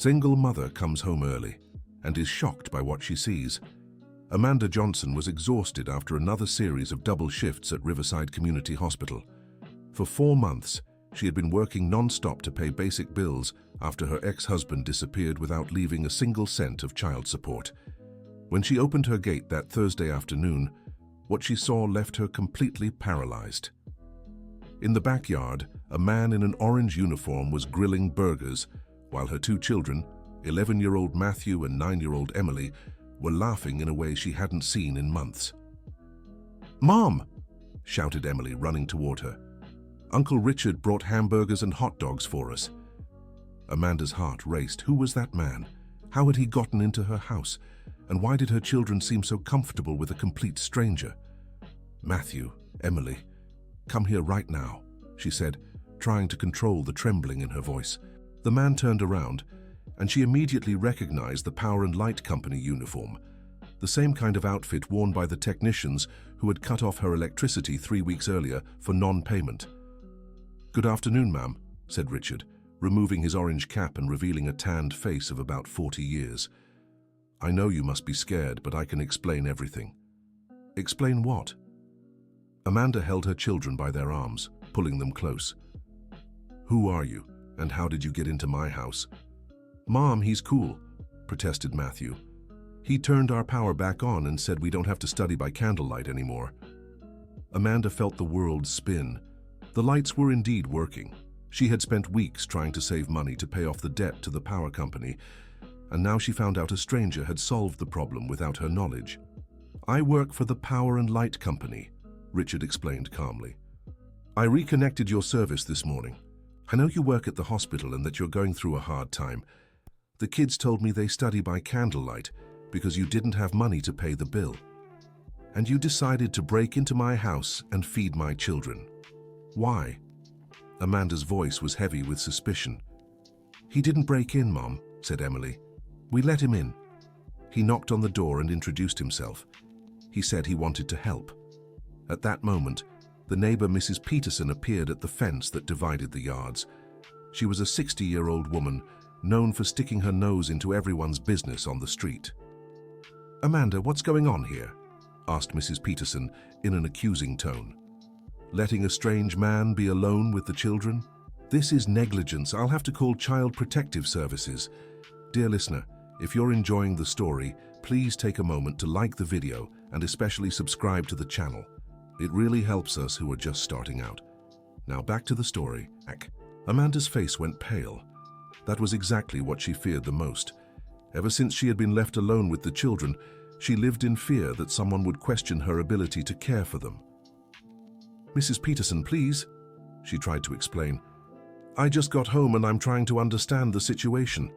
Single mother comes home early and is shocked by what she sees. Amanda Johnson was exhausted after another series of double shifts at Riverside Community Hospital. For 4 months, she had been working non-stop to pay basic bills after her ex-husband disappeared without leaving a single cent of child support. When she opened her gate that Thursday afternoon, what she saw left her completely paralyzed. In the backyard, a man in an orange uniform was grilling burgers, while her 2 children, 11-year-old Matthew and 9-year-old Emily, were laughing in a way she hadn't seen in months. "Mom!" shouted Emily, running toward her. "Uncle Richard brought hamburgers and hot dogs for us." Amanda's heart raced. Who was that man? How had he gotten into her house? And why did her children seem so comfortable with a complete stranger? "Matthew, Emily, come here right now," she said, trying to control the trembling in her voice. The man turned around, and she immediately recognized the Power and Light Company uniform, the same kind of outfit worn by the technicians who had cut off her electricity 3 weeks earlier for non-payment. "Good afternoon, ma'am," said Richard, removing his orange cap and revealing a tanned face of about 40 years. "I know you must be scared, but I can explain everything." "Explain what?" Amanda held her children by their arms, pulling them close. "Who are you, and how did you get into my house?" "Mom, he's cool," protested Matthew. "He turned our power back on and said we don't have to study by candlelight anymore." Amanda felt the world spin. The lights were indeed working. She had spent weeks trying to save money to pay off the debt to the power company, and now she found out a stranger had solved the problem without her knowledge. "I work for the Power and Light Company," Richard explained calmly. "I reconnected your service this morning. I know you work at the hospital and that you're going through a hard time. The kids told me they study by candlelight because you didn't have money to pay the bill. And you decided to break into my house and feed my children. Why?" Amanda's voice was heavy with suspicion. "He didn't break in, Mom," said Emily. "We let him in. He knocked on the door and introduced himself. He said he wanted to help." At that moment, the neighbor Mrs. Peterson appeared at the fence that divided the yards. She was a 60-year-old woman, known for sticking her nose into everyone's business on the street. "Amanda, what's going on here?" asked Mrs. Peterson in an accusing tone. "Letting a strange man be alone with the children? This is negligence. I'll have to call Child Protective Services." Dear listener, if you're enjoying the story, please take a moment to like the video and especially subscribe to the channel. It really helps us who are just starting out. Now back to the story. Amanda's face went pale. That was exactly what she feared the most. Ever since she had been left alone with the children, she lived in fear that someone would question her ability to care for them. "Mrs. Peterson, please," she tried to explain. "I just got home and I'm trying to understand the situation."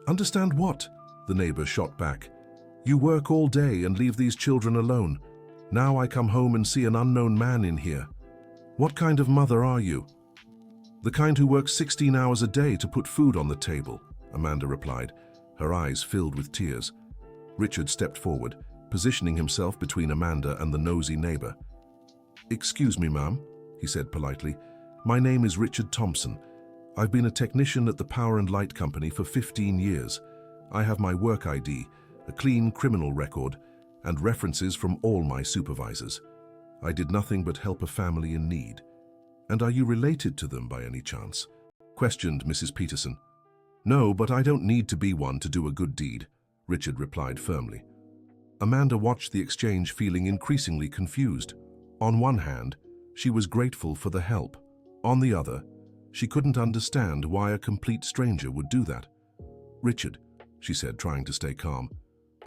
"Understand what?" the neighbor shot back. "You work all day and leave these children alone. Now I come home and see an unknown man in here. What kind of mother are you?" "The kind who works 16 hours a day to put food on the table," Amanda replied, her eyes filled with tears. Richard stepped forward, positioning himself between Amanda and the nosy neighbor. "Excuse me, ma'am," he said politely. "My name is Richard Thompson. I've been a technician at the Power and Light Company for 15 years. I have my work ID, a clean criminal record, and references from all my supervisors. I did nothing but help a family in need." "And are you related to them by any chance?" questioned Mrs. Peterson. "No, but I don't need to be one to do a good deed," Richard replied firmly. Amanda watched the exchange, feeling increasingly confused. On one hand, she was grateful for the help. On the other, she couldn't understand why a complete stranger would do that. "Richard," she said, trying to stay calm,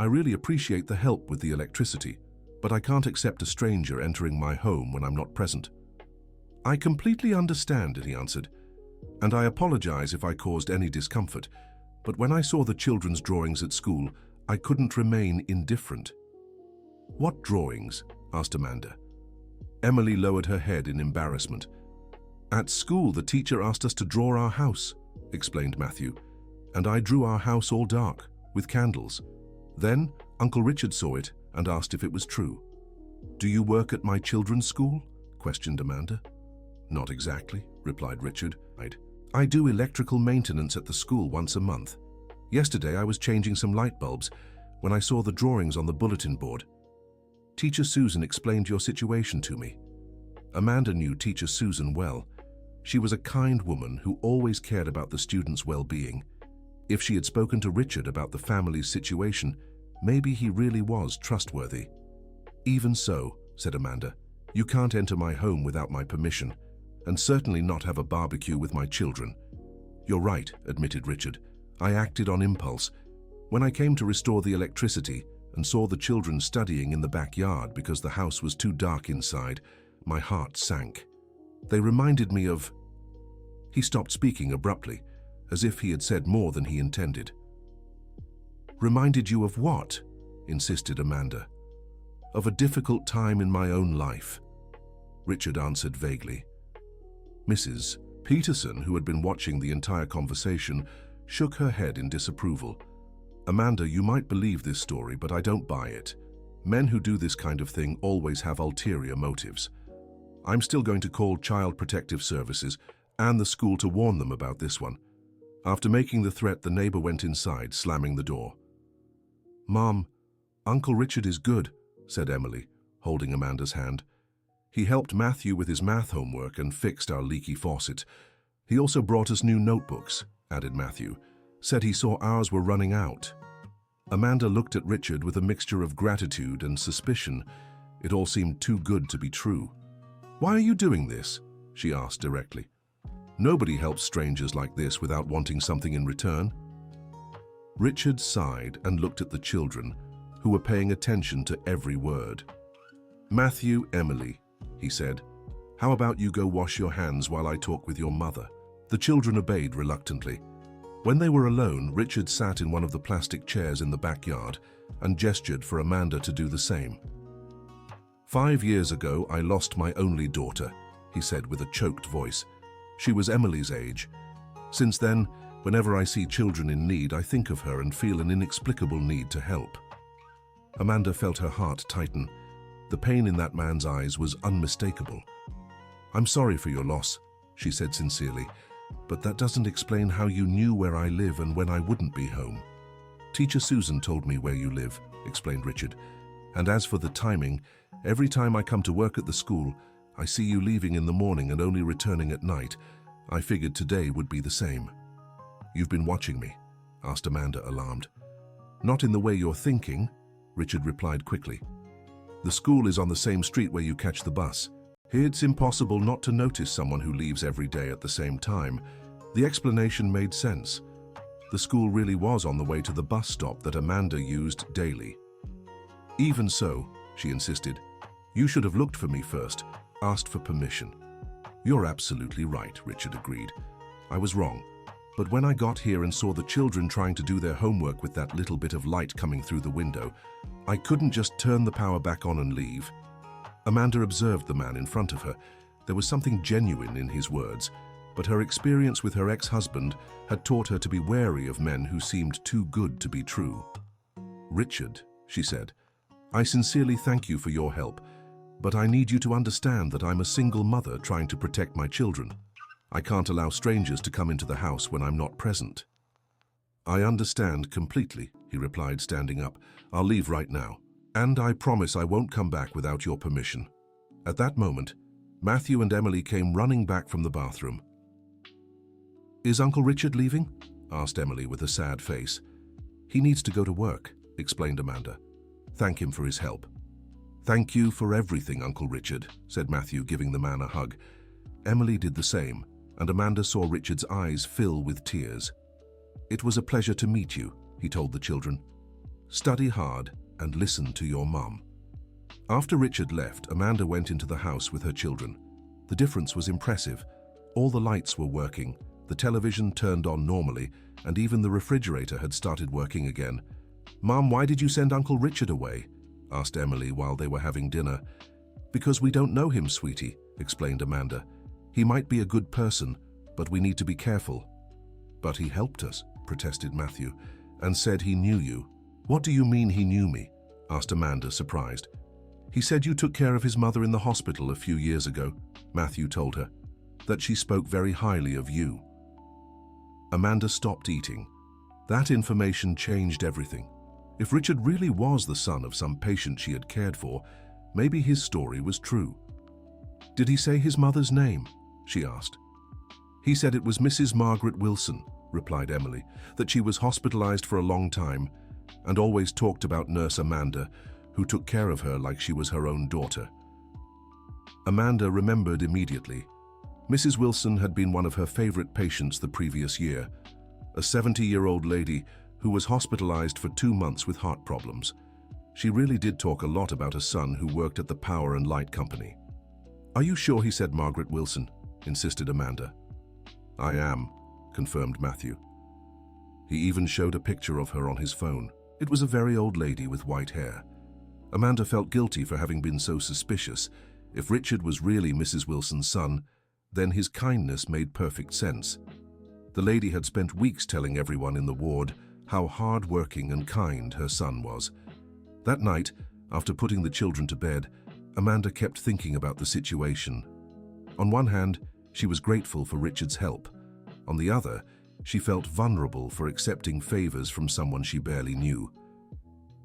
"I really appreciate the help with the electricity, but I can't accept a stranger entering my home when I'm not present." "I completely understand," he answered, "and I apologize if I caused any discomfort, but when I saw the children's drawings at school, I couldn't remain indifferent." "What drawings?" asked Amanda. Emily lowered her head in embarrassment. "At school, the teacher asked us to draw our house," explained Matthew, "and I drew our house all dark, with candles. Then Uncle Richard saw it and asked if it was true." "Do you work at my children's school?" questioned Amanda. "Not exactly," replied Richard. "I do electrical maintenance at the school once a month. Yesterday I was changing some light bulbs when I saw the drawings on the bulletin board. Teacher Susan explained your situation to me. Amanda knew Teacher Susan well. She was a kind woman who always cared about the students' well-being. If she had spoken to Richard about the family's situation, maybe he really was trustworthy. Even so, said Amanda, you can't enter my home without my permission, and certainly not have a barbecue with my children. You're right, admitted Richard. I acted on impulse. When I came to restore the electricity and saw the children studying in the backyard because the house was too dark inside, my heart sank. They reminded me of... He stopped speaking abruptly, as if he had said more than he intended. Reminded you of what? Insisted Amanda. Of a difficult time in my own life. Richard answered vaguely. Mrs. Peterson, who had been watching the entire conversation, shook her head in disapproval. Amanda, you might believe this story, but I don't buy it. Men who do this kind of thing always have ulterior motives. I'm still going to call Child Protective Services and the school to warn them about this one. After making the threat, the neighbor went inside, slamming the door. Mom, Uncle Richard is good, said Emily, holding Amanda's hand. He helped Matthew with his math homework and fixed our leaky faucet. He also brought us new notebooks, added Matthew. Said he saw ours were running out. Amanda looked at Richard with a mixture of gratitude and suspicion. It all seemed too good to be true. Why are you doing this? She asked directly. Nobody helps strangers like this without wanting something in return. Richard sighed and looked at the children, who were paying attention to every word. Matthew, Emily, he said, how about you go wash your hands while I talk with your mother? The children obeyed reluctantly. When they were alone, Richard sat in one of the plastic chairs in the backyard and gestured for Amanda to do the same. 5 years ago, I lost my only daughter, he said with a choked voice. She was Emily's age. Since then, whenever I see children in need, I think of her and feel an inexplicable need to help. Amanda felt her heart tighten. The pain in that man's eyes was unmistakable. I'm sorry for your loss, she said sincerely, but that doesn't explain how you knew where I live and when I wouldn't be home. Teacher Susan told me where you live, explained Richard. And as for the timing, every time I come to work at the school, I see you leaving in the morning and only returning at night. I figured today would be the same. You've been watching me? Asked Amanda, alarmed. Not in the way you're thinking, Richard replied quickly. The school is on the same street where you catch the bus. Here it's impossible not to notice someone who leaves every day at the same time. The explanation made sense. The school really was on the way to the bus stop that Amanda used daily. Even so, she insisted, you should have looked for me first, asked for permission. You're absolutely right, Richard agreed. I was wrong. But when I got here and saw the children trying to do their homework with that little bit of light coming through the window, I couldn't just turn the power back on and leave. Amanda observed the man in front of her. There was something genuine in his words, but her experience with her ex-husband had taught her to be wary of men who seemed too good to be true. Richard, she said, I sincerely thank you for your help, but I need you to understand that I'm a single mother trying to protect my children. I can't allow strangers to come into the house when I'm not present. I understand completely, he replied, standing up. I'll leave right now. And I promise I won't come back without your permission. At that moment, Matthew and Emily came running back from the bathroom. Is Uncle Richard leaving? Asked Emily with a sad face. He needs to go to work, explained Amanda. Thank him for his help. Thank you for everything, Uncle Richard, said Matthew, giving the man a hug. Emily did the same, and Amanda saw Richard's eyes fill with tears. It was a pleasure to meet you, he told the children. Study hard and listen to your mum. After Richard left, Amanda went into the house with her children. The difference was impressive. All the lights were working, the television turned on normally, and even the refrigerator had started working again. Mom, why did you send Uncle Richard away? Asked Emily while they were having dinner. Because we don't know him, sweetie, explained Amanda. He might be a good person, but we need to be careful. But he helped us, protested Matthew, and said he knew you. What do you mean he knew me? Asked Amanda, surprised. He said you took care of his mother in the hospital a few years ago, Matthew told her, that she spoke very highly of you. Amanda stopped eating. That information changed everything. If Richard really was the son of some patient she had cared for, maybe his story was true. "Did he say his mother's name?" she asked. "He said it was Mrs. Margaret Wilson," replied Emily, "that she was hospitalized for a long time and always talked about Nurse Amanda, who took care of her like she was her own daughter." Amanda remembered immediately. Mrs. Wilson had been one of her favorite patients the previous year, a 70-year-old lady who was hospitalized for 2 months with heart problems. She really did talk a lot about a son who worked at the Power and Light Company. "Are you sure he said Margaret Wilson?" insisted Amanda. "I am," confirmed Matthew. He even showed a picture of her on his phone. It was a very old lady with white hair. Amanda felt guilty for having been so suspicious. If Richard was really Mrs. Wilson's son, then his kindness made perfect sense. The lady had spent weeks telling everyone in the ward how hard-working and kind her son was. That night, after putting the children to bed, Amanda kept thinking about the situation. On one hand, she was grateful for Richard's help. On the other, she felt vulnerable for accepting favors from someone she barely knew.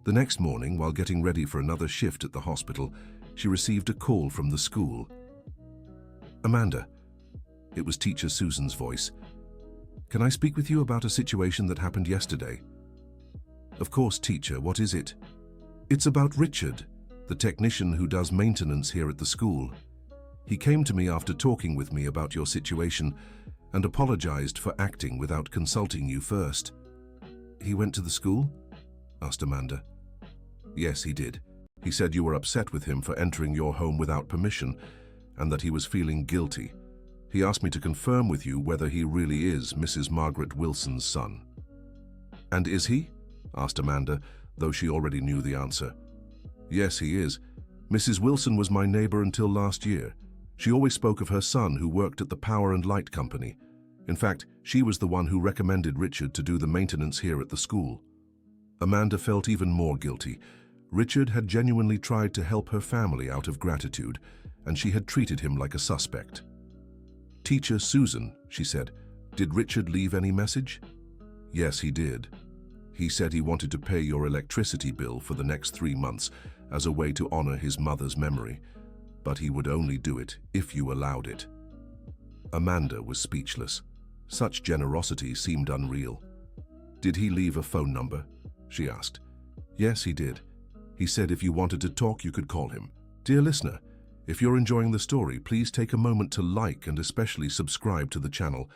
The next morning, while getting ready for another shift at the hospital, she received a call from the school. "Amanda," it was Teacher Susan's voice, "can I speak with you about a situation that happened yesterday?" "Of course, teacher, what is it?" "It's about Richard, the technician who does maintenance here at the school. He came to me after talking with me about your situation and apologized for acting without consulting you first." "He went to the school?" asked Amanda. "Yes, he did. He said you were upset with him for entering your home without permission and that he was feeling guilty. He asked me to confirm with you whether he really is Mrs. Margaret Wilson's son." "And is he?" asked Amanda, though she already knew the answer. "Yes, he is. Mrs. Wilson was my neighbor until last year. She always spoke of her son who worked at the Power and Light Company. In fact, she was the one who recommended Richard to do the maintenance here at the school." Amanda felt even more guilty. Richard had genuinely tried to help her family out of gratitude, and she had treated him like a suspect. "Teacher Susan," she said, "did Richard leave any message?" "Yes, he did. He said he wanted to pay your electricity bill for the next 3 months as a way to honor his mother's memory, but he would only do it if you allowed it." Amanda was speechless. Such generosity seemed unreal. "Did he leave a phone number?" she asked. "Yes, he did. He said if you wanted to talk, you could call him." Dear listener, if you're enjoying the story, please take a moment to like and especially subscribe to the channel.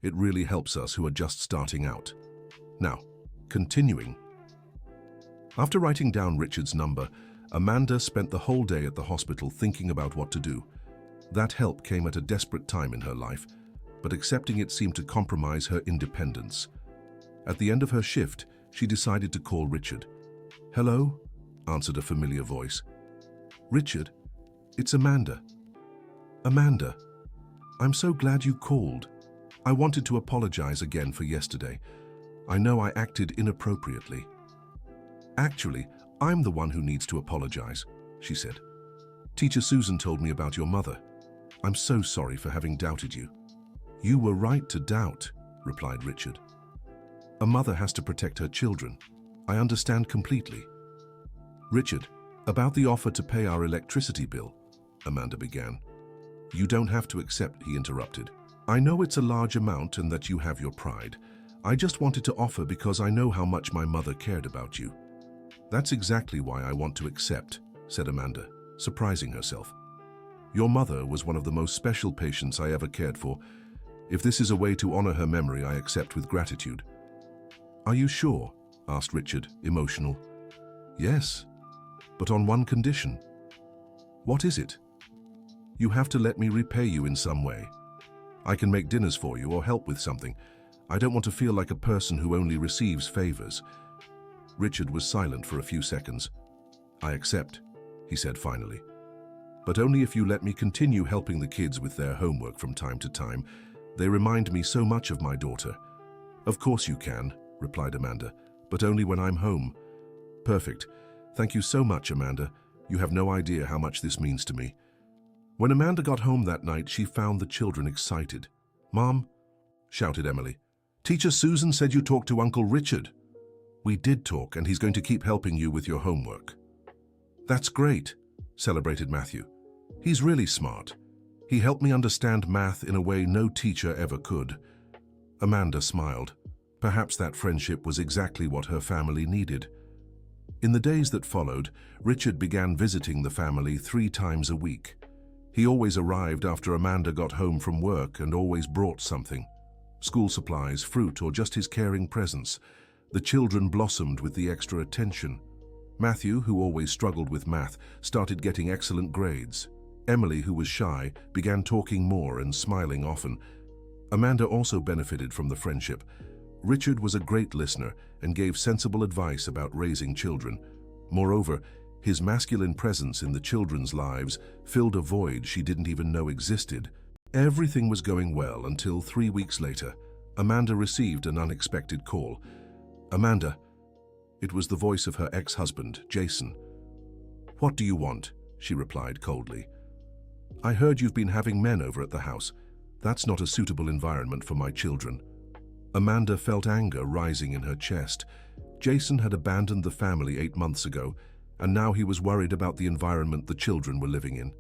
It really helps us who are just starting out. Now, continuing. After writing down Richard's number, Amanda spent the whole day at the hospital thinking about what to do. That help came at a desperate time in her life, but accepting it seemed to compromise her independence. At the end of her shift, she decided to call Richard. "Hello?" answered a familiar voice. "Richard, it's Amanda." "Amanda, I'm so glad you called. I wanted to apologize again for yesterday. I know I acted inappropriately." "Actually, I'm the one who needs to apologize," she said. "Teacher Susan told me about your mother. I'm so sorry for having doubted you." "You were right to doubt," replied Richard. "A mother has to protect her children. I understand completely." "Richard, about the offer to pay our electricity bill," Amanda began. "You don't have to accept," he interrupted. "I know it's a large amount and that you have your pride. I just wanted to offer because I know how much my mother cared about you." "That's exactly why I want to accept," said Amanda, surprising herself. "Your mother was one of the most special patients I ever cared for. If this is a way to honor her memory, I accept with gratitude." "Are you sure?" asked Richard, emotional. "Yes, but on one condition." "What is it?" "You have to let me repay you in some way. I can make dinners for you or help with something. I don't want to feel like a person who only receives favors." Richard was silent for a few seconds. "I accept," he said finally. "But only if you let me continue helping the kids with their homework from time to time. They remind me so much of my daughter." "Of course you can," replied Amanda, "but only when I'm home." "Perfect. Thank you so much, Amanda. You have no idea how much this means to me." When Amanda got home that night, she found the children excited. "Mom," shouted Emily, Teacher Susan said you talked to Uncle Richard. We did talk, and he's going to keep helping you with your homework. That's great, celebrated Matthew. He's really smart. He helped me understand math in a way no teacher ever could. Amanda smiled. Perhaps that friendship was exactly what her family needed. In the days that followed, Richard began visiting the family 3 times a week. He always arrived after Amanda got home from work and always brought something. School supplies, fruit, or just his caring presence. The children blossomed with the extra attention. Matthew, who always struggled with math, started getting excellent grades. Emily, who was shy, began talking more and smiling often. Amanda also benefited from the friendship. Richard was a great listener and gave sensible advice about raising children. Moreover, his masculine presence in the children's lives filled a void she didn't even know existed. Everything was going well until 3 weeks later, Amanda received an unexpected call. Amanda. It was the voice of her ex-husband, Jason. What do you want? She replied coldly. I heard you've been having men over at the house. That's not a suitable environment for my children. Amanda felt anger rising in her chest. Jason had abandoned the family 8 months ago, and now he was worried about the environment the children were living in.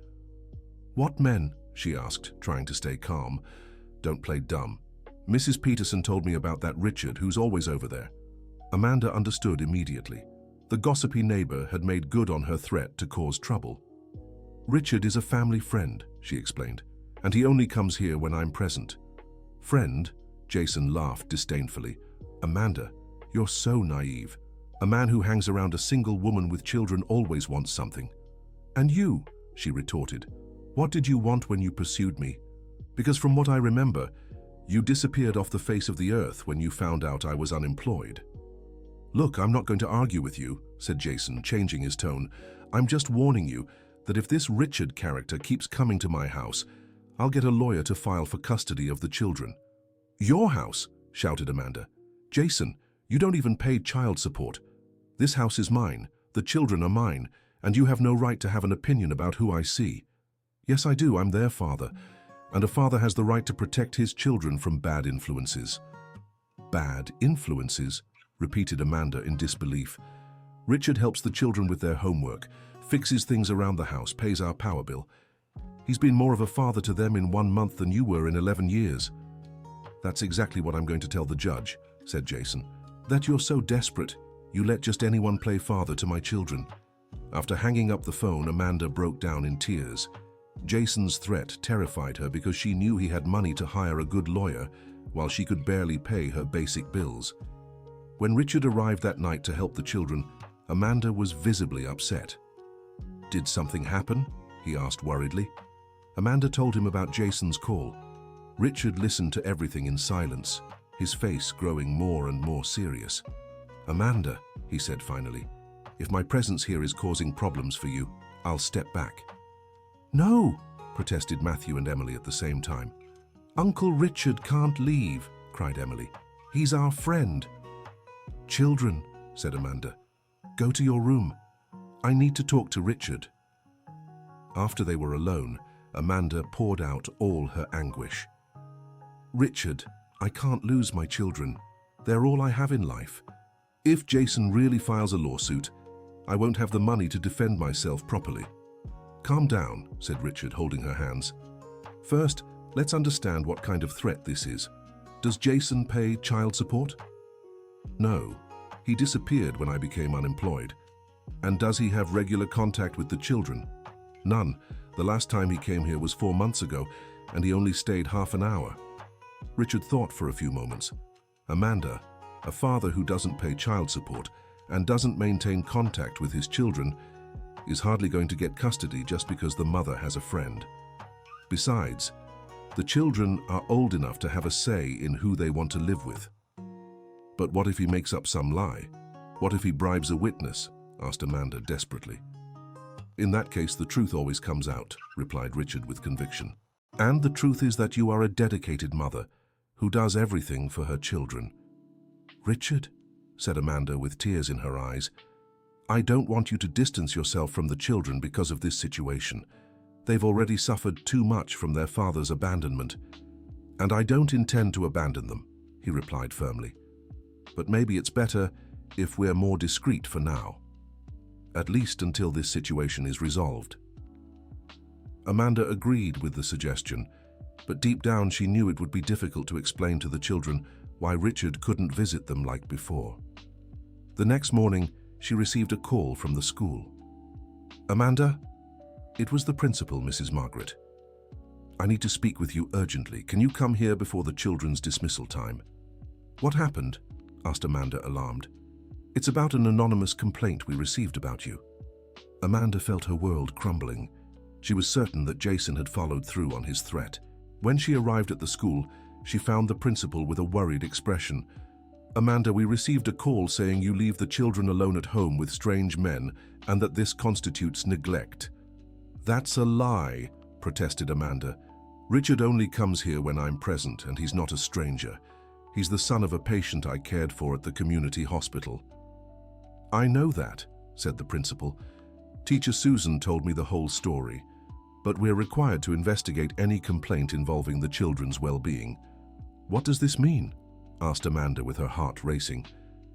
What men? She asked, trying to stay calm. Don't play dumb. Mrs. Peterson told me about that Richard who's always over there. Amanda understood immediately. The gossipy neighbor had made good on her threat to cause trouble. Richard is a family friend, she explained, and he only comes here when I'm present. Friend? Jason laughed disdainfully. Amanda, you're so naive. A man who hangs around a single woman with children always wants something. And you, she retorted. What did you want when you pursued me? Because from what I remember, you disappeared off the face of the earth when you found out I was unemployed. Look, I'm not going to argue with you, said Jason, changing his tone. I'm just warning you that if this Richard character keeps coming to my house, I'll get a lawyer to file for custody of the children. Your house? Shouted Amanda. Jason, you don't even pay child support. This house is mine, the children are mine, and you have no right to have an opinion about who I see. Yes, I do, I'm their father, and a father has the right to protect his children from bad influences. Bad influences? Repeated Amanda in disbelief. Richard helps the children with their homework, fixes things around the house, pays our power bill. He's been more of a father to them in 1 month than you were in 11 years. That's exactly what I'm going to tell the judge, said Jason. That you're so desperate, you let just anyone play father to my children. After hanging up the phone, Amanda broke down in tears. Jason's threat terrified her because she knew he had money to hire a good lawyer, while she could barely pay her basic bills. When Richard arrived that night to help the children, Amanda was visibly upset. Did something happen? He asked worriedly. Amanda told him about Jason's call. Richard listened to everything in silence, his face growing more and more serious. Amanda, he said finally, if my presence here is causing problems for you, I'll step back. No, protested Matthew and Emily at the same time. Uncle Richard can't leave, cried Emily. He's our friend. Children, said Amanda, go to your room. I need to talk to Richard. After they were alone, Amanda poured out all her anguish. Richard, I can't lose my children. They're all I have in life. If Jason really files a lawsuit, I won't have the money to defend myself properly. Calm down, said Richard, holding her hands. First, let's understand what kind of threat this is. Does Jason pay child support? No. He disappeared when I became unemployed. And does he have regular contact with the children? None. The last time he came here was 4 months ago, and he only stayed half an hour. Richard thought for a few moments. Amanda, a father who doesn't pay child support and doesn't maintain contact with his children, is hardly going to get custody just because the mother has a friend. Besides, the children are old enough to have a say in who they want to live with. But what if he makes up some lie? What if he bribes a witness? Asked Amanda desperately. In that case, the truth always comes out, replied Richard with conviction. And the truth is that you are a dedicated mother who does everything for her children. Richard, said Amanda with tears in her eyes, I don't want you to distance yourself from the children because of this situation. They've already suffered too much from their father's abandonment, and I don't intend to abandon them. he replied firmly. "But maybe it's better if we're more discreet for now. At least until this situation is resolved." Amanda agreed with the suggestion, but deep down she knew it would be difficult to explain to the children why Richard couldn't visit them like before. The next morning, she received a call from the school. "Amanda?" It was the principal, Mrs. Margaret. "I need to speak with you urgently. Can you come here before the children's dismissal time?" "What happened?" asked Amanda, alarmed. "It's about an anonymous complaint we received about you." Amanda felt her world crumbling. She was certain that Jason had followed through on his threat. When she arrived at the school, she found the principal with a worried expression. "Amanda, we received a call saying you leave the children alone at home with strange men and that this constitutes neglect." "That's a lie," protested Amanda. "Richard only comes here when I'm present, and he's not a stranger. He's the son of a patient I cared for at the community hospital." "I know that," said the principal. "Teacher Susan told me the whole story, but we're required to investigate any complaint involving the children's well-being." "What does this mean?" asked Amanda with her heart racing.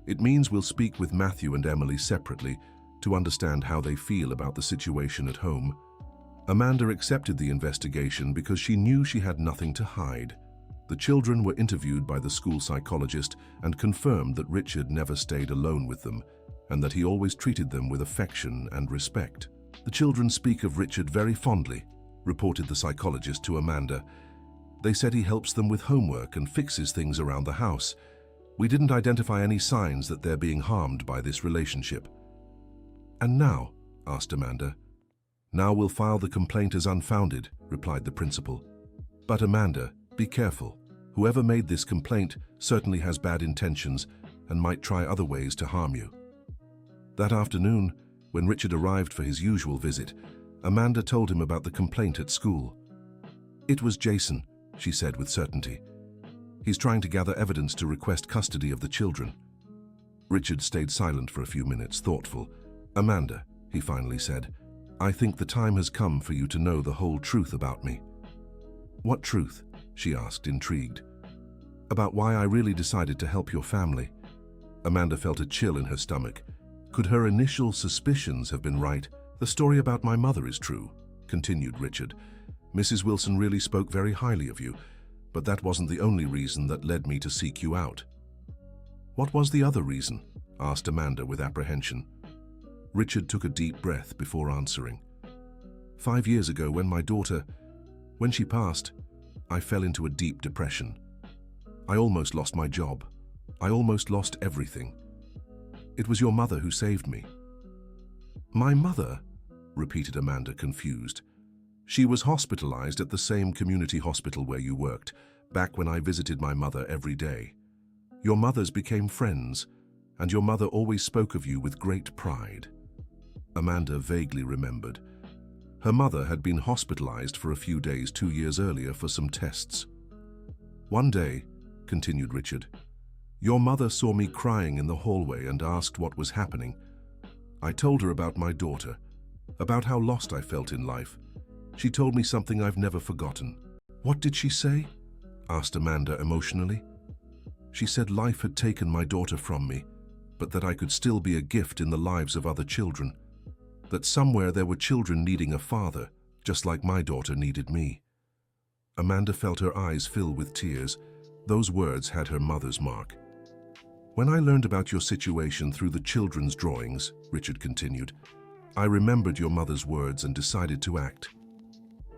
"It means we'll speak with Matthew and Emily separately to understand how they feel about the situation at home." Amanda accepted the investigation because she knew she had nothing to hide. The children were interviewed by the school psychologist and confirmed that Richard never stayed alone with them and that he always treated them with affection and respect. "The children speak of Richard very fondly," reported the psychologist to Amanda. "They said he helps them with homework and fixes things around the house. We didn't identify any signs that they're being harmed by this relationship." "And now?" asked Amanda. "Now we'll file the complaint as unfounded," replied the principal. "But Amanda, be careful. Whoever made this complaint certainly has bad intentions and might try other ways to harm you." That afternoon, when Richard arrived for his usual visit, Amanda told him about the complaint at school. "It was Jason," she said with certainty. "He's trying to gather evidence to request custody of the children." Richard stayed silent for a few minutes, thoughtful. "Amanda," he finally said, "I think the time has come for you to know the whole truth about me." "What truth?" she asked, intrigued. "About why I really decided to help your family." Amanda felt a chill in her stomach. Could her initial suspicions have been right? "The story about my mother is true," continued Richard. "Mrs. Wilson really spoke very highly of you, but that wasn't the only reason that led me to seek you out." "What was the other reason?" asked Amanda with apprehension. Richard took a deep breath before answering. 5 years ago, when she passed, I fell into a deep depression. I almost lost my job. I almost lost everything. It was your mother who saved me." "My mother?" repeated Amanda, confused. "She was hospitalized at the same community hospital where you worked, back when I visited my mother every day. Your mothers became friends, and your mother always spoke of you with great pride." Amanda vaguely remembered. Her mother had been hospitalized for a few days 2 years earlier for some tests. "One day," continued Richard, "your mother saw me crying in the hallway and asked what was happening. I told her about my daughter, about how lost I felt in life. She told me something I've never forgotten." "What did she say?" asked Amanda emotionally. "She said life had taken my daughter from me, but that I could still be a gift in the lives of other children. That somewhere there were children needing a father, just like my daughter needed me." Amanda felt her eyes fill with tears. Those words had her mother's mark. "When I learned about your situation through the children's drawings," Richard continued, "I remembered your mother's words and decided to act."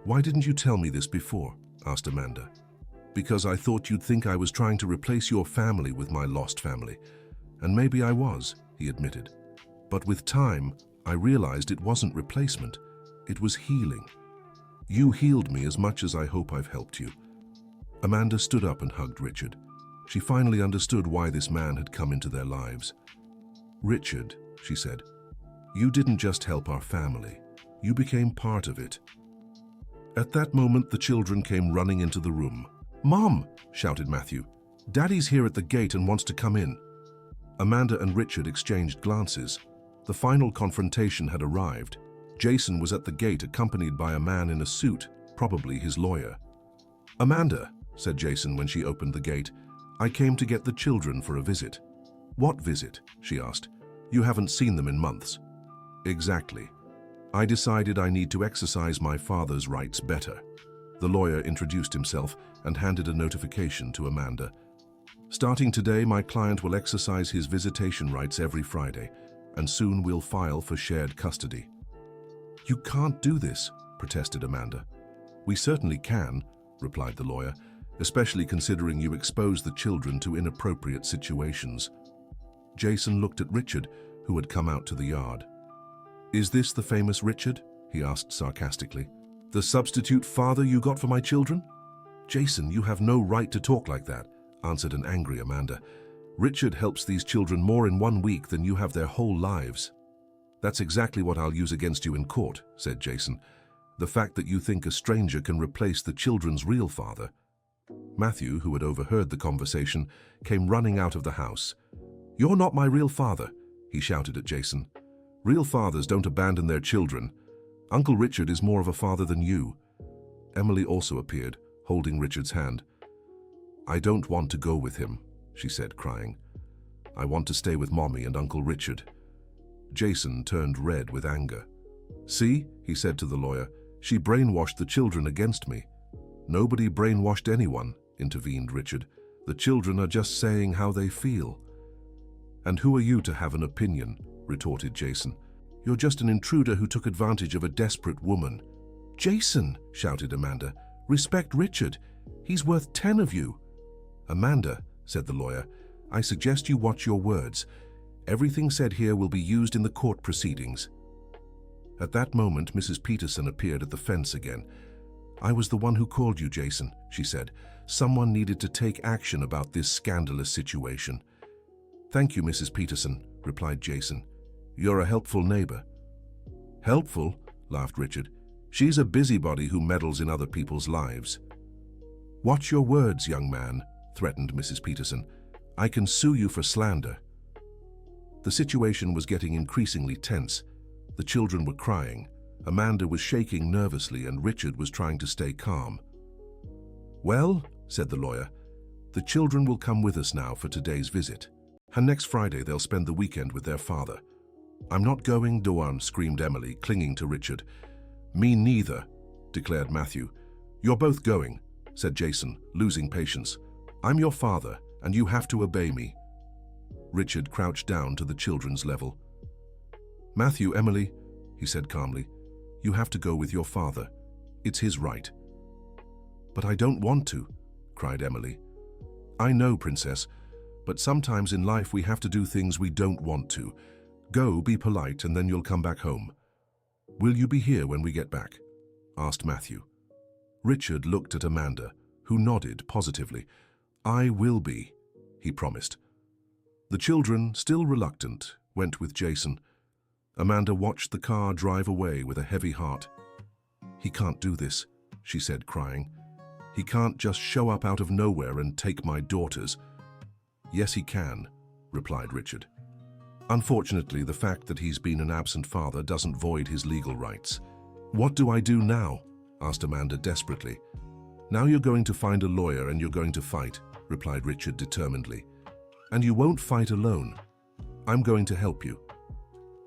"Why didn't you tell me this before?" asked Amanda. "Because I thought you'd think I was trying to replace your family with my lost family. And maybe I was," he admitted. "But with time, I realized it wasn't replacement. It was healing. You healed me as much as I hope I've helped you." Amanda stood up and hugged Richard. She finally understood why this man had come into their lives. "Richard," she said, "you didn't just help our family. You became part of it." At that moment, the children came running into the room. "Mom!" shouted Matthew. "Daddy's here at the gate and wants to come in." Amanda and Richard exchanged glances. The final confrontation had arrived. Jason was at the gate accompanied by a man in a suit, probably his lawyer. "Amanda," said Jason when she opened the gate, I came to get the children for a visit. What visit? She asked. You haven't seen them in months. Exactly. I decided I need to exercise my father's rights better. The lawyer introduced himself and handed a notification to Amanda. Starting today, my client will exercise his visitation rights every Friday, and soon we'll file for shared custody. You can't do this, protested Amanda. We certainly can, replied the lawyer, especially considering you expose the children to inappropriate situations. Jason looked at Richard, who had come out to the yard. Is this the famous Richard? He asked sarcastically. The substitute father you got for my children? Jason, you have no right to talk like that, answered an angry Amanda. Richard helps these children more in 1 week than you have their whole lives. That's exactly what I'll use against you in court, said Jason. The fact that you think a stranger can replace the children's real father. Matthew, who had overheard the conversation, came running out of the house. You're not my real father, he shouted at Jason. Real fathers don't abandon their children. Uncle Richard is more of a father than you. Emily also appeared, holding Richard's hand. I don't want to go with him, she said, crying. I want to stay with Mommy and Uncle Richard. Jason turned red with anger. See, he said to the lawyer, she brainwashed the children against me. Nobody brainwashed anyone, intervened Richard. The children are just saying how they feel. And who are you to have an opinion? Retorted Jason. You're just an intruder who took advantage of a desperate woman. Jason, shouted Amanda, respect Richard. He's worth 10 of you. Amanda, said the lawyer, I suggest you watch your words. Everything said here will be used in the court proceedings. At that moment, Mrs. Peterson appeared at the fence again. I was the one who called you, Jason, she said. Someone needed to take action about this scandalous situation. Thank you, Mrs. Peterson, replied Jason. You're a helpful neighbor. Helpful? Laughed Richard. She's a busybody who meddles in other people's lives. Watch your words, young man, threatened Mrs. Peterson. I can sue you for slander. The situation was getting increasingly tense. The children were crying. Amanda was shaking nervously and Richard was trying to stay calm. Well, said the lawyer, the children will come with us now for today's visit. And next Friday they'll spend the weekend with their father. I'm not going, Dawn, screamed Emily, clinging to Richard. Me neither, declared Matthew. You're both going, said Jason, losing patience. I'm your father, and you have to obey me. Richard crouched down to the children's level. Matthew, Emily, he said calmly, you have to go with your father. It's his right. But I don't want to, cried Emily. I know, Princess, but sometimes in life we have to do things we don't want to. Go, be polite, and then you'll come back home. Will you be here when we get back? Asked Matthew. Richard looked at Amanda, who nodded positively. I will be, he promised. The children, still reluctant, went with Jason. Amanda watched the car drive away with a heavy heart. He can't do this, she said, crying. He can't just show up out of nowhere and take my daughters. Yes, he can, replied Richard. Unfortunately, the fact that he's been an absent father doesn't void his legal rights. What do I do now? Asked Amanda desperately. Now you're going to find a lawyer and you're going to fight, replied Richard determinedly. And you won't fight alone. I'm going to help you.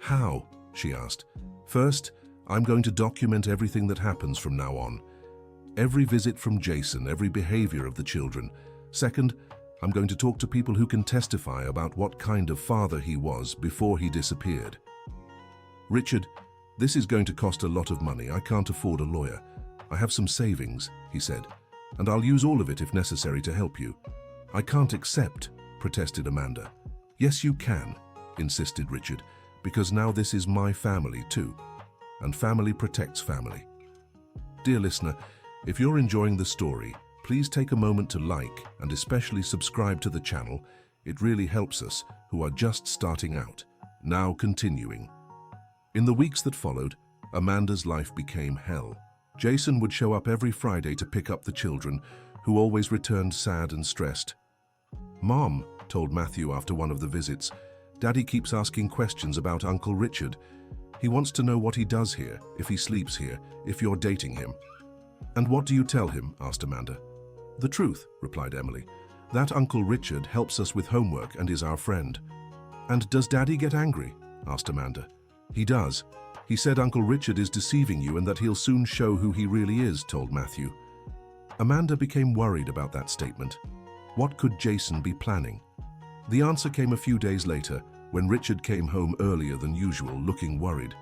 How? She asked. First, I'm going to document everything that happens from now on. Every visit from Jason, every behavior of the children. Second, I'm going to talk to people who can testify about what kind of father he was before he disappeared. Richard, this is going to cost a lot of money. I can't afford a lawyer. I have some savings, he said, and I'll use all of it if necessary to help you. I can't accept, protested Amanda. Yes, you can, insisted Richard, because now this is my family too, and family protects family. Dear listener, if you're enjoying the story, please take a moment to like and especially subscribe to the channel. It really helps us, who are just starting out. Now continuing. In the weeks that followed, Amanda's life became hell. Jason would show up every Friday to pick up the children, who always returned sad and stressed. Mom, told Matthew after one of the visits, Daddy keeps asking questions about Uncle Richard. He wants to know what he does here, if he sleeps here, if you're dating him. And what do you tell him? Asked Amanda. The truth, replied Emily. That Uncle Richard helps us with homework and is our friend. And does Daddy get angry? Asked Amanda. He does. He said Uncle Richard is deceiving you and that he'll soon show who he really is, told Matthew. Amanda became worried about that statement. What could Jason be planning? The answer came a few days later, when Richard came home earlier than usual, looking worried.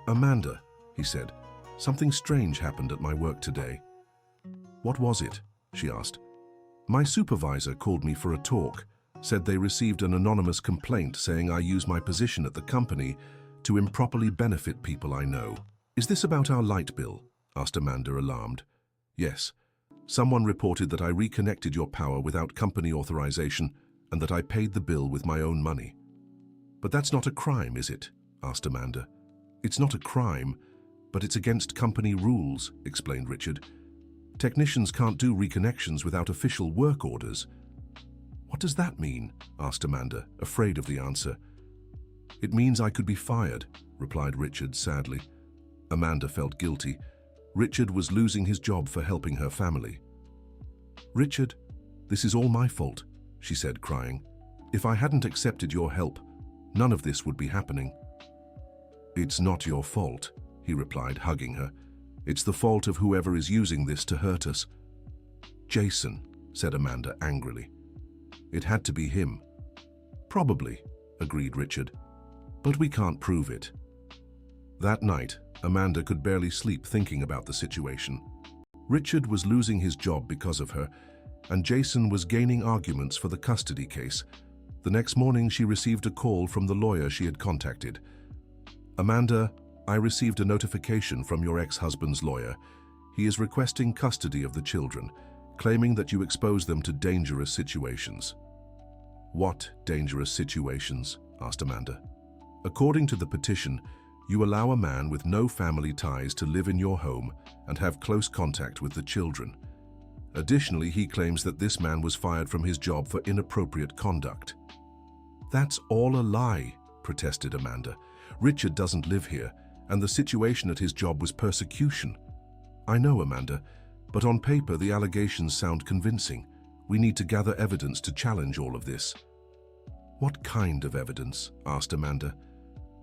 Amanda, he said, something strange happened at my work today. What was it? She asked. My supervisor called me for a talk, said they received an anonymous complaint saying I use my position at the company to improperly benefit people I know. Is this about our light bill? Asked Amanda, alarmed. Yes. Someone reported that I reconnected your power without company authorization and that I paid the bill with my own money. But that's not a crime, is it? Asked Amanda. It's not a crime, but it's against company rules, explained Richard. Technicians can't do reconnections without official work orders. What does that mean? Asked Amanda, afraid of the answer. It means I could be fired, replied Richard sadly. Amanda felt guilty. Richard was losing his job for helping her family. Richard, this is all my fault, she said, crying. If I hadn't accepted your help, none of this would be happening. It's not your fault, he replied, hugging her. It's the fault of whoever is using this to hurt us. Jason, said Amanda angrily. It had to be him. Probably, agreed Richard. But we can't prove it. That night, Amanda could barely sleep thinking about the situation. Richard was losing his job because of her, and Jason was gaining arguments for the custody case. The next morning, she received a call from the lawyer she had contacted. Amanda, I received a notification from your ex-husband's lawyer. He is requesting custody of the children, claiming that you expose them to dangerous situations. What dangerous situations? Asked Amanda. According to the petition, you allow a man with no family ties to live in your home and have close contact with the children. Additionally, he claims that this man was fired from his job for inappropriate conduct. That's all a lie, protested Amanda. Richard doesn't live here, and the situation at his job was persecution. I know, Amanda, but on paper the allegations sound convincing. We need to gather evidence to challenge all of this. What kind of evidence? Asked Amanda.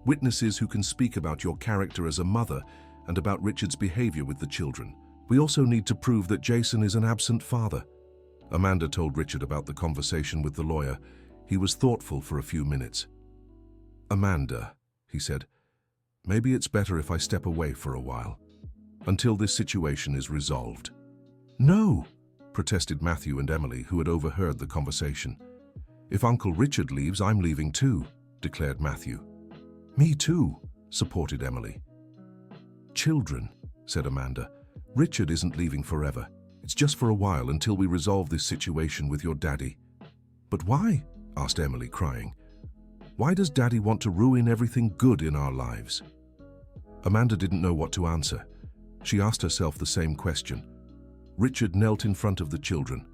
Witnesses who can speak about your character as a mother and about Richard's behavior with the children. We also need to prove that Jason is an absent father. Amanda told Richard about the conversation with the lawyer. He was thoughtful for a few minutes. Amanda, he said, maybe it's better if I step away for a while, until this situation is resolved. No, protested Matthew and Emily, who had overheard the conversation. If Uncle Richard leaves, I'm leaving too, declared Matthew. Me too, supported Emily. Children, said Amanda. Richard isn't leaving forever. It's just for a while until we resolve this situation with your daddy. But why? Asked Emily, crying. Why does Daddy want to ruin everything good in our lives? Amanda didn't know what to answer. She asked herself the same question. Richard knelt in front of the children.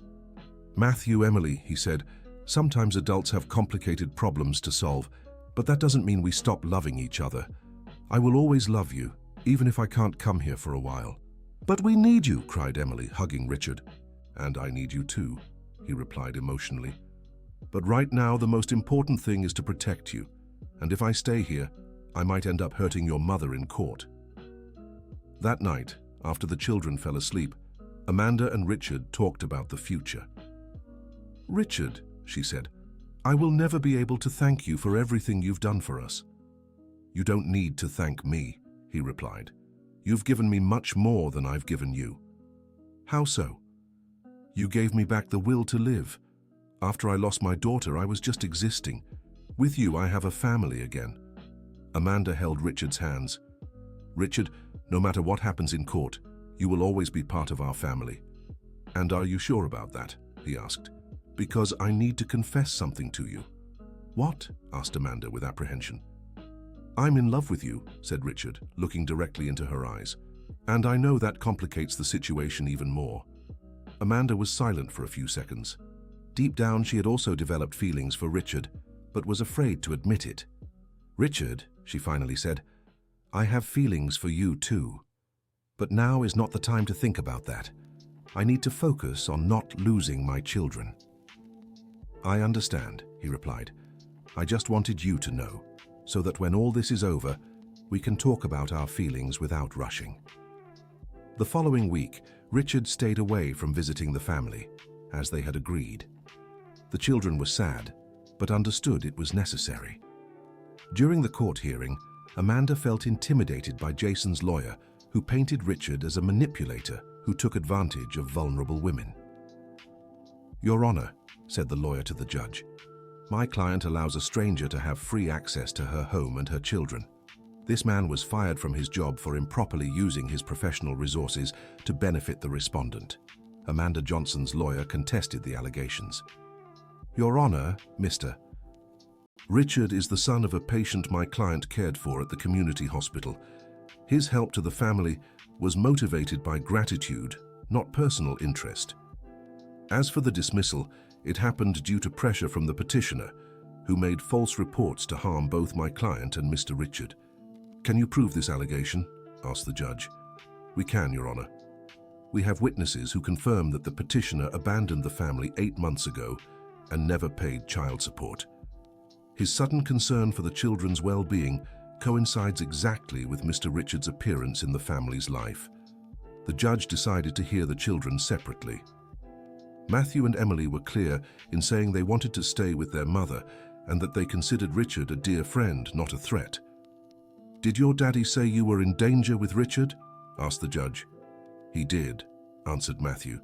Matthew, Emily, he said, sometimes adults have complicated problems to solve, but that doesn't mean we stop loving each other. I will always love you, even if I can't come here for a while. But we need you, cried Emily, hugging Richard. And I need you too, he replied emotionally. But right now, the most important thing is to protect you. And if I stay here, I might end up hurting your mother in court. That night, after the children fell asleep, Amanda and Richard talked about the future. Richard, she said, I will never be able to thank you for everything you've done for us. You don't need to thank me, he replied. You've given me much more than I've given you. How so? You gave me back the will to live. After I lost my daughter, I was just existing. With you, I have a family again. Amanda held Richard's hands. Richard, no matter what happens in court, you will always be part of our family. And are you sure about that? He asked. Because I need to confess something to you. What? Asked Amanda with apprehension. I'm in love with you, said Richard, looking directly into her eyes. And I know that complicates the situation even more. Amanda was silent for a few seconds. Deep down, she had also developed feelings for Richard, but was afraid to admit it. Richard, she finally said, I have feelings for you too. But now is not the time to think about that. I need to focus on not losing my children. "I understand," he replied. "I just wanted you to know, so that when all this is over, we can talk about our feelings without rushing." The following week, Richard stayed away from visiting the family, as they had agreed. The children were sad, but understood it was necessary. During the court hearing, Amanda felt intimidated by Jason's lawyer, who painted Richard as a manipulator who took advantage of vulnerable women. "Your Honor," said the lawyer to the judge, "my client allows a stranger to have free access to her home and her children. This man was fired from his job for improperly using his professional resources to benefit the respondent." Amanda Johnson's lawyer contested the allegations. "Your Honor, Mr. Richard is the son of a patient my client cared for at the community hospital. His help to the family was motivated by gratitude, not personal interest. As for the dismissal, it happened due to pressure from the petitioner, who made false reports to harm both my client and Mr. Richard." "Can you prove this allegation?" asked the judge. "We can, Your Honor. We have witnesses who confirm that the petitioner abandoned the family 8 months ago and never paid child support. His sudden concern for the children's well-being coincides exactly with Mr. Richard's appearance in the family's life." The judge decided to hear the children separately. Matthew and Emily were clear in saying they wanted to stay with their mother and that they considered Richard a dear friend, not a threat. "Did your daddy say you were in danger with Richard?" asked the judge. "He did," answered Matthew.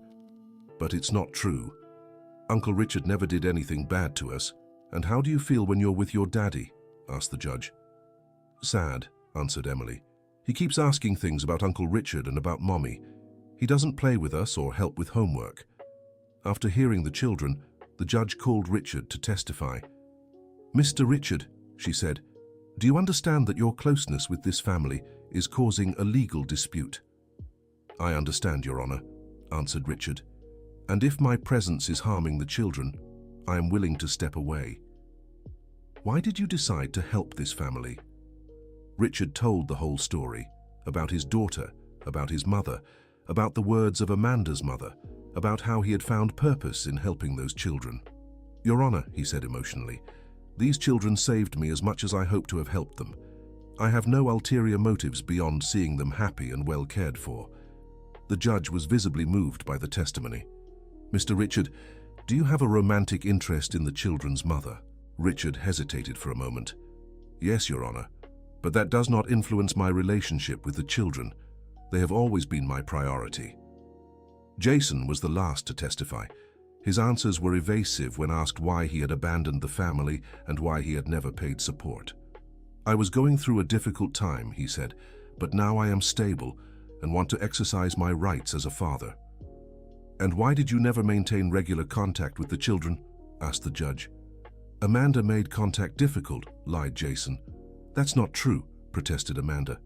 "But it's not true. Uncle Richard never did anything bad to us. And how do you feel when you're with your daddy?" asked the judge. "Sad," answered Emily. "He keeps asking things about Uncle Richard and about Mommy. He doesn't play with us or help with homework." After hearing the children, the judge called Richard to testify. "Mr. Richard," she said, "do you understand that your closeness with this family is causing a legal dispute?" "I understand, Your Honor," answered Richard. "And if my presence is harming the children, I am willing to step away." "Why did you decide to help this family?" Richard told the whole story, about his daughter, about his mother, about the words of Amanda's mother, about how he had found purpose in helping those children. "Your Honor," he said emotionally, "these children saved me as much as I hope to have helped them. I have no ulterior motives beyond seeing them happy and well cared for." The judge was visibly moved by the testimony. "Mr. Richard, do you have a romantic interest in the children's mother?" Richard hesitated for a moment. "Yes, Your Honor, but that does not influence my relationship with the children. They have always been my priority." Jason was the last to testify. His answers were evasive when asked why he had abandoned the family and why he had never paid support. "I was going through a difficult time," he said, "but now I am stable and want to exercise my rights as a father." "And why did you never maintain regular contact with the children?" asked the judge. "Amanda made contact difficult," lied Jason. "That's not true," protested Amanda.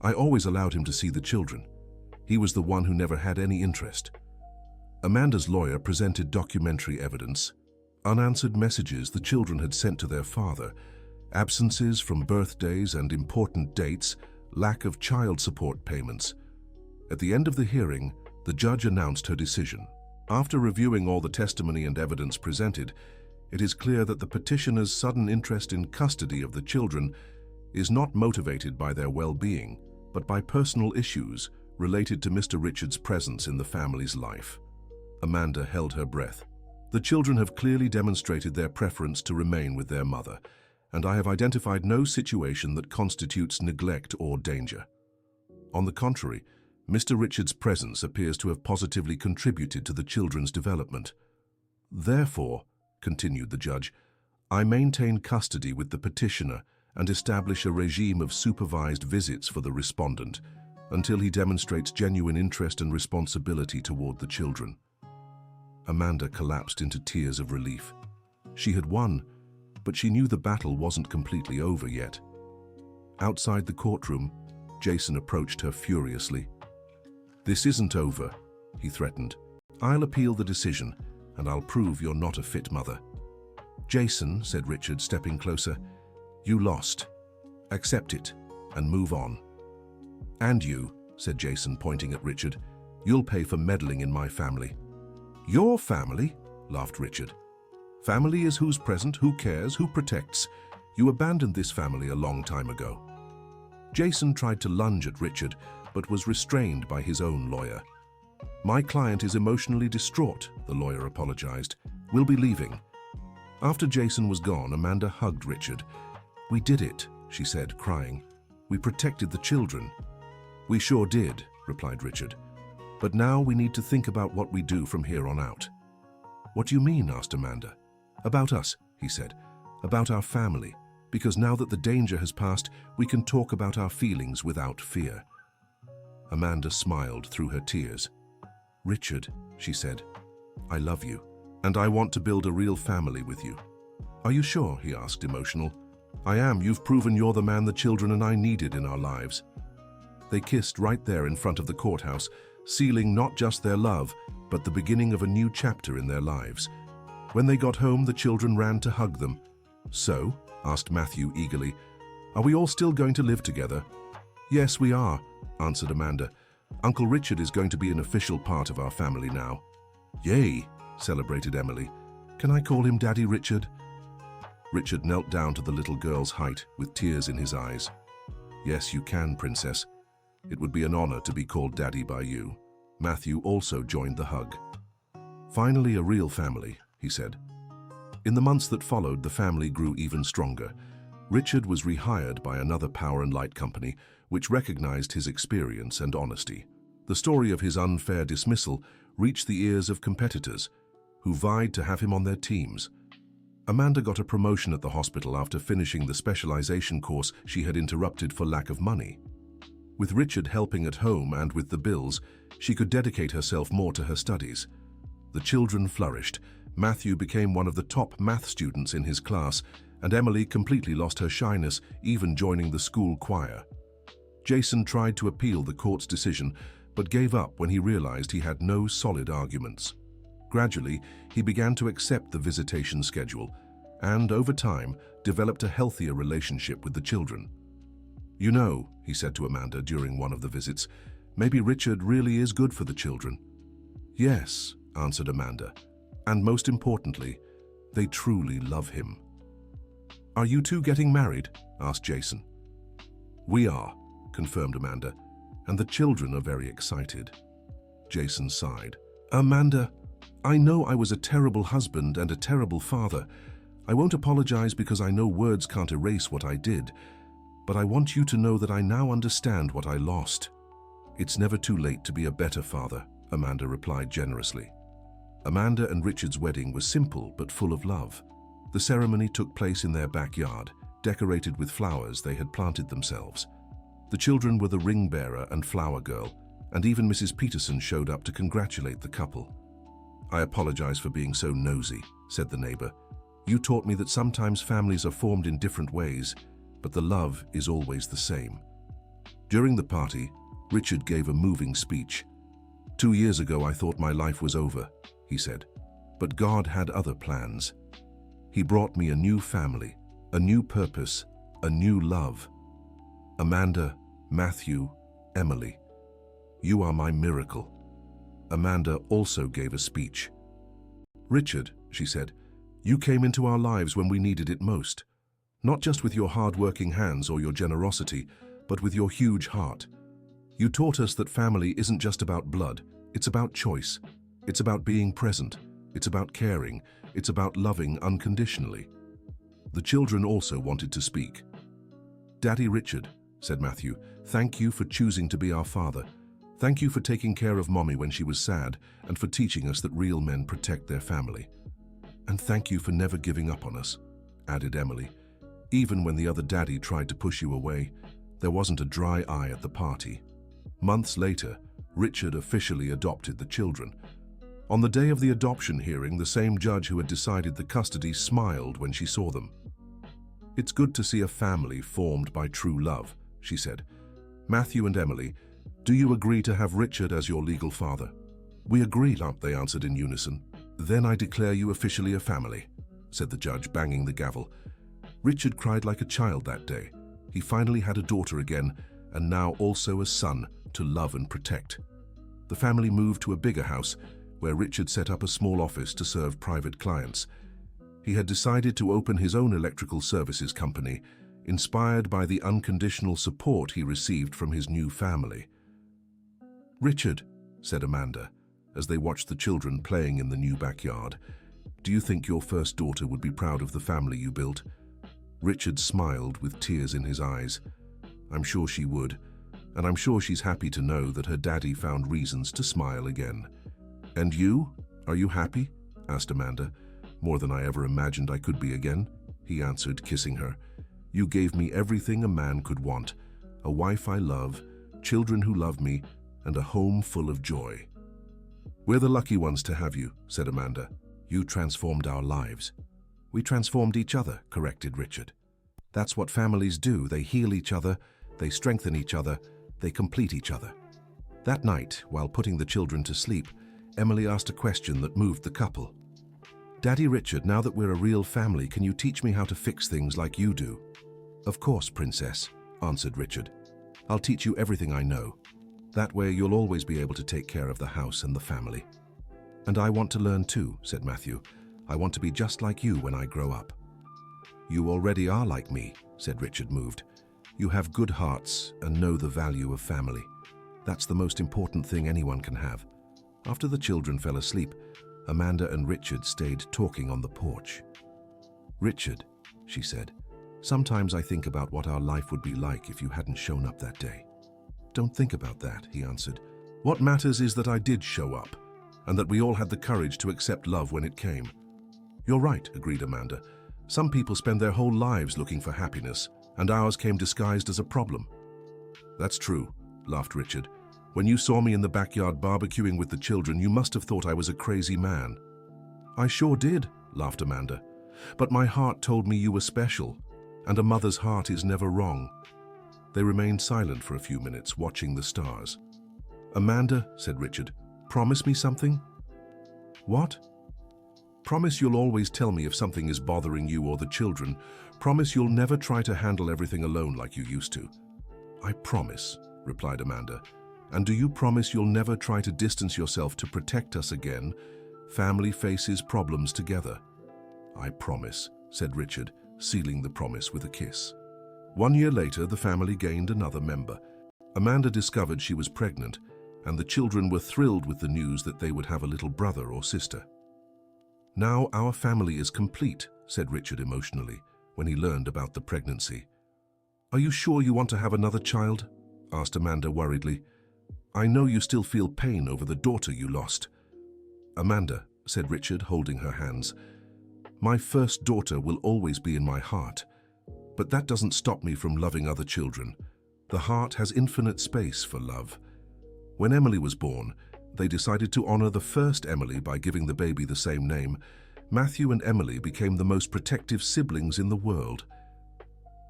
"I always allowed him to see the children. He was the one who never had any interest." Amanda's lawyer presented documentary evidence, unanswered messages the children had sent to their father, absences from birthdays and important dates, lack of child support payments. At the end of the hearing, the judge announced her decision. After reviewing all the testimony and evidence presented, it is clear that the petitioner's sudden interest in custody of the children is not motivated by their well-being, but by personal issues related to Mr. Richard's presence in the family's life. Amanda held her breath. "The children have clearly demonstrated their preference to remain with their mother, and I have identified no situation that constitutes neglect or danger. On the contrary, Mr. Richard's presence appears to have positively contributed to the children's development. Therefore," continued the judge, "I maintain custody with the petitioner and establish a regime of supervised visits for the respondent until he demonstrates genuine interest and responsibility toward the children." Amanda collapsed into tears of relief. She had won, but she knew the battle wasn't completely over yet. Outside the courtroom, Jason approached her furiously. "This isn't over," he threatened. "I'll appeal the decision, and I'll prove you're not a fit mother." "Jason," said Richard, stepping closer, "you lost. Accept it and move on." "And you," said Jason, pointing at Richard, "you'll pay for meddling in my family." "Your family?" laughed Richard. Family is who's present, who cares, who protects. You abandoned this family a long time ago. Jason tried to lunge at Richard, but was restrained by his own lawyer. My client is emotionally distraught, the lawyer apologized. We'll be leaving. After Jason was gone, Amanda hugged Richard. We did it, she said, crying. We protected the children. We sure did, replied Richard. But now we need to think about what we do from here on out. What do you mean? Asked Amanda. About us, he said. About our family. Because now that the danger has passed, we can talk about our feelings without fear. Amanda smiled through her tears. Richard, she said, I love you, and I want to build a real family with you. Are you sure? He asked, emotional. I am. You've proven you're the man the children and I needed in our lives. They kissed right there in front of the courthouse, sealing not just their love, but the beginning of a new chapter in their lives. When they got home, the children ran to hug them. So, asked Matthew eagerly, are we all still going to live together? Yes, we are, answered Amanda. Uncle Richard is going to be an official part of our family now. Yay, celebrated Emily. Can I call him Daddy Richard? Richard knelt down to the little girl's height with tears in his eyes. Yes, you can, Princess. It would be an honor to be called Daddy by you. Matthew also joined the hug. Finally, a real family, he said. In the months that followed, the family grew even stronger. Richard was rehired by another power and light company, which recognized his experience and honesty. The story of his unfair dismissal reached the ears of competitors, who vied to have him on their teams. Amanda got a promotion at the hospital after finishing the specialization course she had interrupted for lack of money. With Richard helping at home and with the bills, she could dedicate herself more to her studies. The children flourished. Matthew became one of the top math students in his class, and Emily completely lost her shyness, even joining the school choir. Jason tried to appeal the court's decision, but gave up when he realized he had no solid arguments. Gradually, he began to accept the visitation schedule, and over time, developed a healthier relationship with the children. You know, he said to Amanda during one of the visits, maybe Richard really is good for the children. Yes, answered Amanda, and most importantly, they truly love him. Are you two getting married? Asked Jason. We are, confirmed Amanda, and the children are very excited. Jason sighed. Amanda, I know I was a terrible husband and a terrible father. I won't apologize because I know words can't erase what I did, but I want you to know that I now understand what I lost. It's never too late to be a better father, Amanda replied generously. Amanda and Richard's wedding was simple but full of love. The ceremony took place in their backyard, decorated with flowers they had planted themselves. The children were the ring bearer and flower girl, and even Mrs. Peterson showed up to congratulate the couple. I apologize for being so nosy, said the neighbor. You taught me that sometimes families are formed in different ways, but the love is always the same. During the party, Richard gave a moving speech. 2 years ago, I thought my life was over, he said, but God had other plans. He brought me a new family, a new purpose, a new love. Amanda, Matthew, Emily, you are my miracle. Amanda also gave a speech. Richard, she said, you came into our lives when we needed it most. Not just with your hard-working hands or your generosity, but with your huge heart. You taught us that family isn't just about blood, it's about choice. It's about being present. It's about caring. It's about loving unconditionally. The children also wanted to speak. Daddy Richard, said Matthew, thank you for choosing to be our father. Thank you for taking care of Mommy when she was sad and for teaching us that real men protect their family. And thank you for never giving up on us, added Emily. Even when the other daddy tried to push you away, there wasn't a dry eye at the party. Months later, Richard officially adopted the children. On the day of the adoption hearing, the same judge who had decided the custody smiled when she saw them. It's good to see a family formed by true love, she said. Matthew and Emily, do you agree to have Richard as your legal father? We agree, they answered in unison. Then I declare you officially a family, said the judge, banging the gavel. Richard cried like a child that day. He finally had a daughter again, and now also a son to love and protect. The family moved to a bigger house, where Richard set up a small office to serve private clients. He had decided to open his own electrical services company, inspired by the unconditional support he received from his new family. "Richard," said Amanda, as they watched the children playing in the new backyard, "do you think your first daughter would be proud of the family you built?" Richard smiled with tears in his eyes. "I'm sure she would, and I'm sure she's happy to know that her daddy found reasons to smile again." "And you? Are you happy?" asked Amanda. "More than I ever imagined I could be again," he answered, kissing her. "You gave me everything a man could want, a wife I love, children who love me, and a home full of joy." "We're the lucky ones to have you," said Amanda. "You transformed our lives." "We transformed each other," corrected Richard. "That's what families do. They heal each other, they strengthen each other, they complete each other." That night, while putting the children to sleep, Emily asked a question that moved the couple. "Daddy Richard, now that we're a real family, can you teach me how to fix things like you do?" "Of course, Princess," answered Richard. "I'll teach you everything I know. That way you'll always be able to take care of the house and the family." "And I want to learn too," said Matthew. "I want to be just like you when I grow up." "You already are like me," said Richard, moved. "You have good hearts and know the value of family. That's the most important thing anyone can have." After the children fell asleep, Amanda and Richard stayed talking on the porch. "Richard," she said, "sometimes I think about what our life would be like if you hadn't shown up that day." "Don't think about that," he answered. "What matters is that I did show up, and that we all had the courage to accept love when it came." "You're right," agreed Amanda. "Some people spend their whole lives looking for happiness, and ours came disguised as a problem." "That's true," laughed Richard. "When you saw me in the backyard barbecuing with the children, you must have thought I was a crazy man." "I sure did," laughed Amanda. "But my heart told me you were special, and a mother's heart is never wrong." They remained silent for a few minutes, watching the stars. "Amanda," said Richard, "promise me something." "What?" "Promise you'll always tell me if something is bothering you or the children. Promise you'll never try to handle everything alone like you used to." "I promise," replied Amanda. "And do you promise you'll never try to distance yourself to protect us again? Family faces problems together." "I promise," said Richard, sealing the promise with a kiss. 1 year later, the family gained another member. Amanda discovered she was pregnant, and the children were thrilled with the news that they would have a little brother or sister. "Now our family is complete," said Richard emotionally, when he learned about the pregnancy. "Are you sure you want to have another child?" asked Amanda worriedly. "I know you still feel pain over the daughter you lost." "Amanda," said Richard, holding her hands, "my first daughter will always be in my heart, but that doesn't stop me from loving other children. The heart has infinite space for love." When Emily was born, they decided to honor the first Emily by giving the baby the same name. Matthew and Emily became the most protective siblings in the world.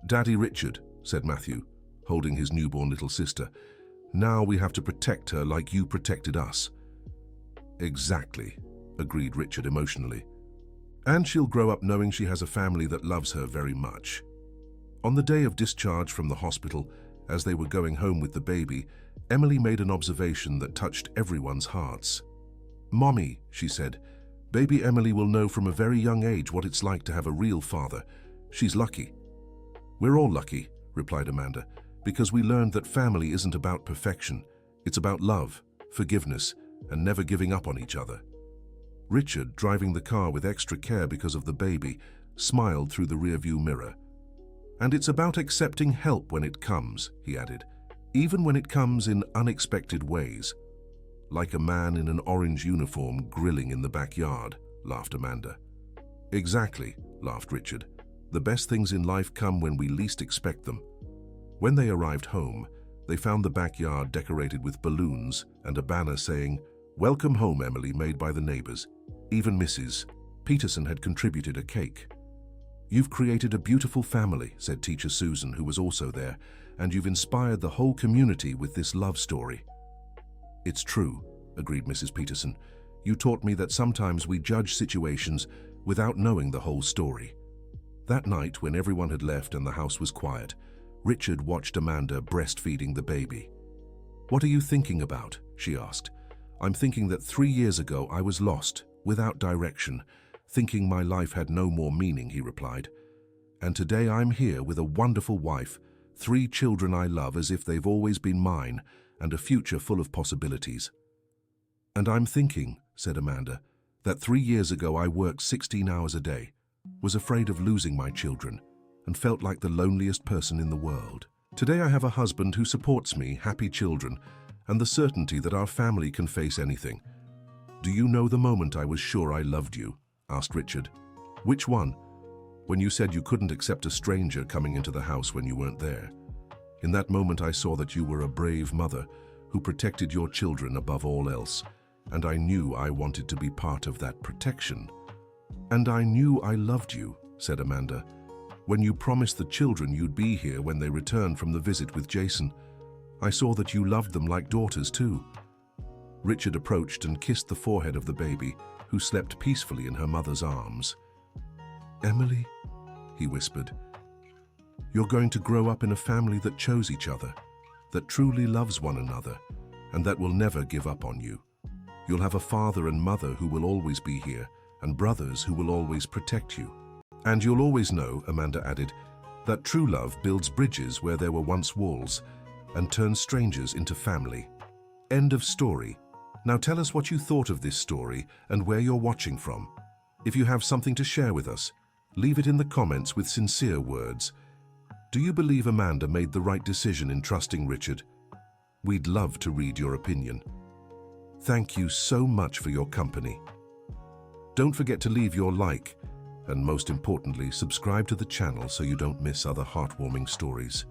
"Daddy Richard," said Matthew, holding his newborn little sister, "now we have to protect her like you protected us." "Exactly," agreed Richard emotionally. "And she'll grow up knowing she has a family that loves her very much." On the day of discharge from the hospital, as they were going home with the baby, Emily made an observation that touched everyone's hearts. "Mommy," she said, "baby Emily will know from a very young age what it's like to have a real father. She's lucky." "We're all lucky," replied Amanda, "because we learned that family isn't about perfection. It's about love, forgiveness, and never giving up on each other." Richard, driving the car with extra care because of the baby, smiled through the rearview mirror. "And it's about accepting help when it comes," he added, "even when it comes in unexpected ways." "Like a man in an orange uniform grilling in the backyard," laughed Amanda. "Exactly," laughed Richard. "The best things in life come when we least expect them." When they arrived home, they found the backyard decorated with balloons and a banner saying, "Welcome home, Emily," made by the neighbors. Even Mrs. Peterson had contributed a cake. "You've created a beautiful family," said Teacher Susan, who was also there, "and you've inspired the whole community with this love story." "It's true," agreed Mrs. Peterson. "You taught me that sometimes we judge situations without knowing the whole story." That night, when everyone had left and the house was quiet, Richard watched Amanda breastfeeding the baby. "What are you thinking about?" she asked. "I'm thinking that 3 years ago I was lost, without direction, thinking my life had no more meaning, he replied. And today I'm here with a wonderful wife, 3 children I love as if they've always been mine, and a future full of possibilities. And I'm thinking, said Amanda, that 3 years ago I worked 16 hours a day, was afraid of losing my children, and felt like the loneliest person in the world. Today I have a husband who supports me, happy children, and the certainty that our family can face anything. Do you know the moment I was sure I loved you? Asked Richard. Which one? When you said you couldn't accept a stranger coming into the house when you weren't there. In that moment I saw that you were a brave mother who protected your children above all else, and I knew I wanted to be part of that protection. And I knew I loved you, said Amanda. When you promised the children you'd be here when they returned from the visit with Jason, I saw that you loved them like daughters too. Richard approached and kissed the forehead of the baby, who slept peacefully in her mother's arms. Emily, he whispered, you're going to grow up in a family that chose each other, that truly loves one another, and that will never give up on you. You'll have a father and mother who will always be here, and brothers who will always protect you. And you'll always know, Amanda added, that true love builds bridges where there were once walls and turns strangers into family. End of story. Now tell us what you thought of this story and where you're watching from. If you have something to share with us, leave it in the comments with sincere words. Do you believe Amanda made the right decision in trusting Richard? We'd love to read your opinion. Thank you so much for your company. Don't forget to leave your like, and most importantly, subscribe to the channel so you don't miss other heartwarming stories.